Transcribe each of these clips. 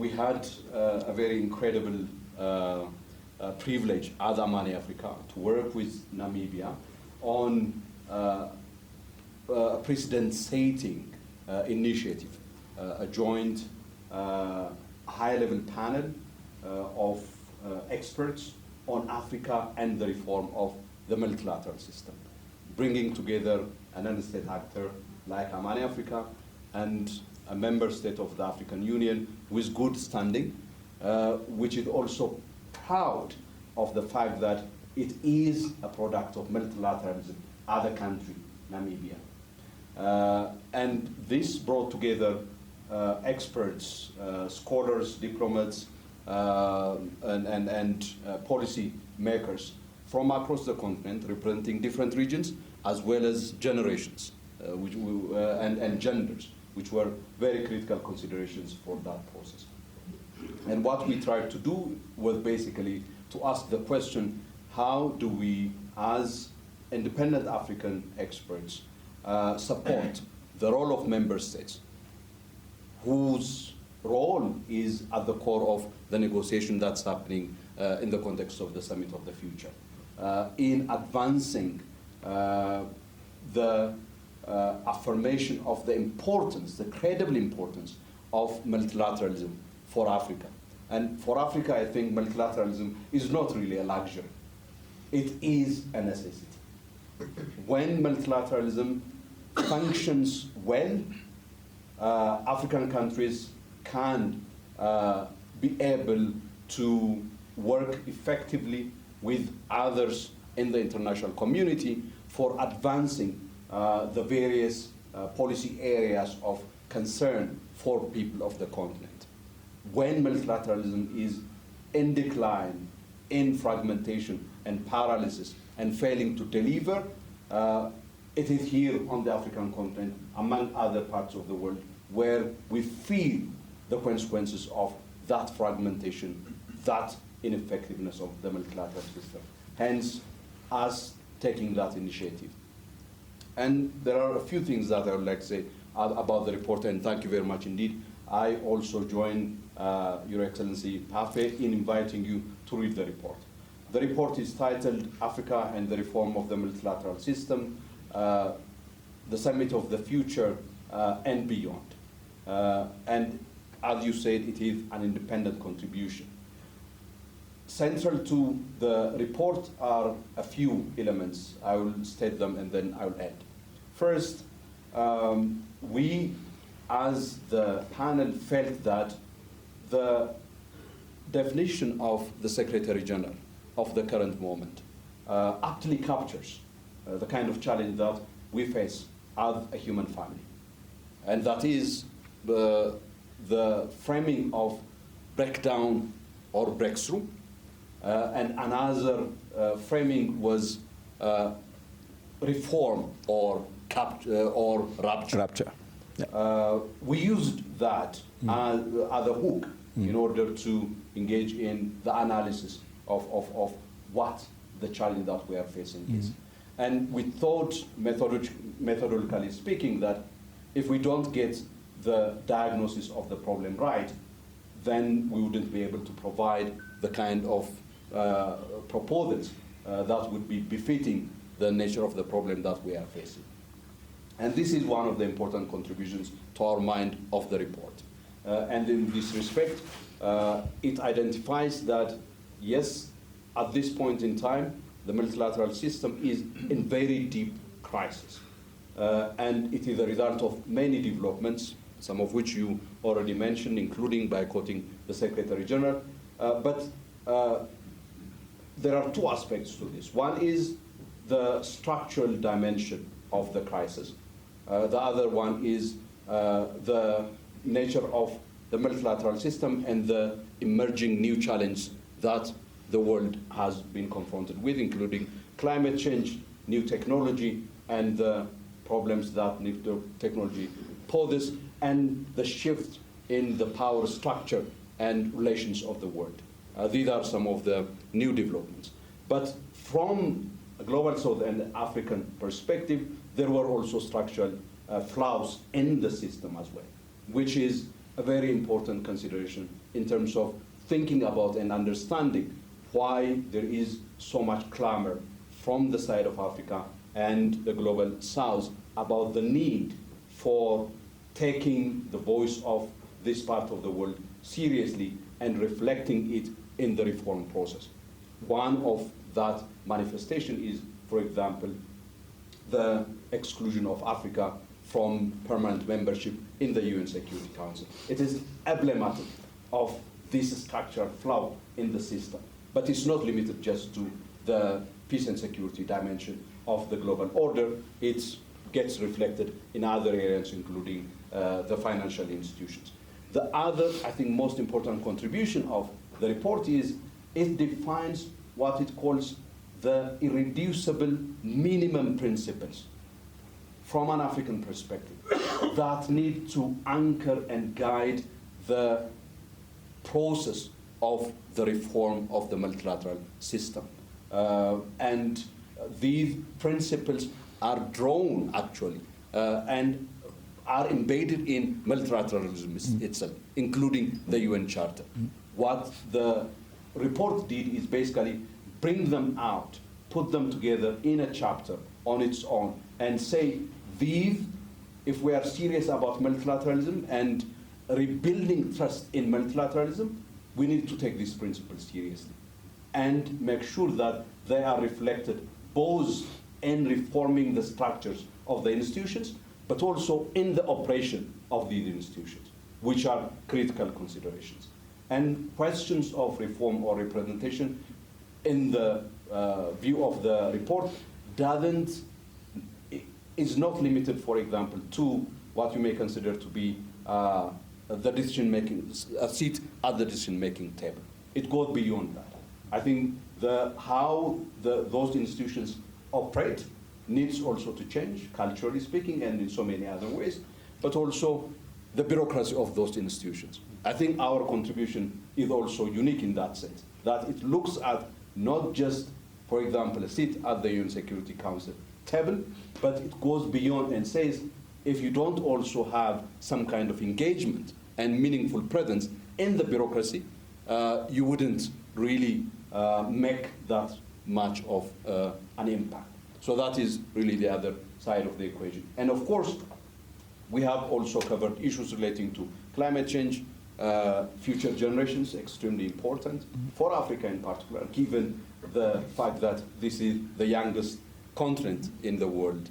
we had a very incredible privilege as Amani Africa to work with Namibia on a precedent-setting initiative, a joint high-level panel of experts on Africa and the reform of the multilateral system, bringing together an non-state actor like Amani Africa and a member state of the African Union with good standing, which is also proud of the fact that it is a product of multilateralism, other country, Namibia. And this brought together experts, scholars, diplomats, and policy makers from across the continent, representing different regions as well as generations and genders, which were very critical considerations for that process. And what we tried to do was basically to ask the question, how do we, as independent African experts, support the role of member states, whose role is at the core of the negotiation that's happening in the context of the Summit of the Future, in advancing the affirmation of the importance, the credible importance of multilateralism for Africa. And for Africa, I think multilateralism is not really a luxury. It is a necessity. When multilateralism functions well, African countries can be able to work effectively with others in the international community for advancing the various policy areas of concern for people of the continent. When multilateralism is in decline, in fragmentation and paralysis and failing to deliver, it is here on the African continent, among other parts of the world, where we feel the consequences of that fragmentation, that ineffectiveness of the multilateral system. Hence, us taking that initiative. And there are a few things that I would like to say about the report, and thank you very much indeed. I also join Your Excellency Parfait in inviting you to read the report. The report is titled Africa and the Reform of the Multilateral System, the Summit of the Future and Beyond. And as you said, it is an independent contribution. Central to the report are a few elements. I will state them and then I will add. First, we as the panel felt that the definition of the Secretary General of the current moment aptly captures the kind of challenge that we face as a human family. And that is the framing of breakdown or breakthrough. And another framing was reform or rapture. Yeah. We used that as a hook in order to engage in the analysis of what the challenge that we are facing is. And we thought, methodologically speaking, that if we don't get the diagnosis of the problem right, then we wouldn't be able to provide the kind of proposals that would be befitting the nature of the problem that we are facing. And this is one of the important contributions to our mind of the report. And in this respect, it identifies that, yes, at this point in time, the multilateral system is in very deep crisis. And it is a result of many developments, some of which you already mentioned, including by quoting the Secretary General. But there are two aspects to this. One is the structural dimension of the crisis. The other one is the nature of the multilateral system and the emerging new challenge that the world has been confronted with, including climate change, new technology, and the problems that new technology poses, and the shift in the power structure and relations of the world. These are some of the new developments. But from a global South and African perspective, there were also structural flaws in the system as well, which is a very important consideration in terms of thinking about and understanding why there is so much clamor from the side of Africa and the global south about the need for taking the voice of this part of the world seriously and reflecting it in the reform process. One of that manifestation is, for example, the exclusion of Africa from permanent membership in the UN Security Council. It is emblematic of this structural flaw in the system. But it's not limited just to the peace and security dimension of the global order. It gets reflected in other areas, including the financial institutions. The other, I think, most important contribution of the report is it defines what it calls the irreducible minimum principles from an African perspective that need to anchor and guide the process of the reform of the multilateral system. And these principles are drawn, actually, and are embedded in multilateralism itself, including the UN Charter. What the report did is basically bring them out, put them together in a chapter on its own, and say, these, if we are serious about multilateralism and rebuilding trust in multilateralism, we need to take these principles seriously and make sure that they are reflected both in reforming the structures of the institutions, but also in the operation of these institutions, which are critical considerations. And questions of reform or representation, in the view of the report, is not limited, for example, to what you may consider to be the decision-making, a seat at the decision-making table. It goes beyond that. I think how those institutions operate needs also to change, culturally speaking, and in so many other ways, but also the bureaucracy of those institutions. I think our contribution is also unique in that sense, that it looks at not just, for example, a seat at the UN Security Council table, but it goes beyond and says, if you don't also have some kind of engagement and meaningful presence in the bureaucracy, you wouldn't really make that much of an impact. So that is really the other side of the equation. And of course, we have also covered issues relating to climate change, future generations, extremely important for Africa in particular, given the fact that this is the youngest continent in the world.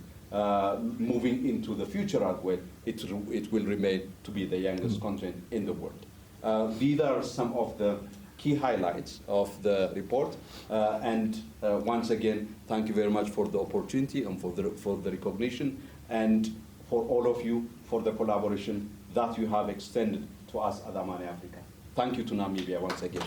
Moving into the future as well, it will remain to be the youngest continent in the world. These are some of the key highlights of the report. And once again, thank you very much for the opportunity and for the recognition, and for all of you for the collaboration that you have extended to us at Amani Africa. Thank you to Namibia once again.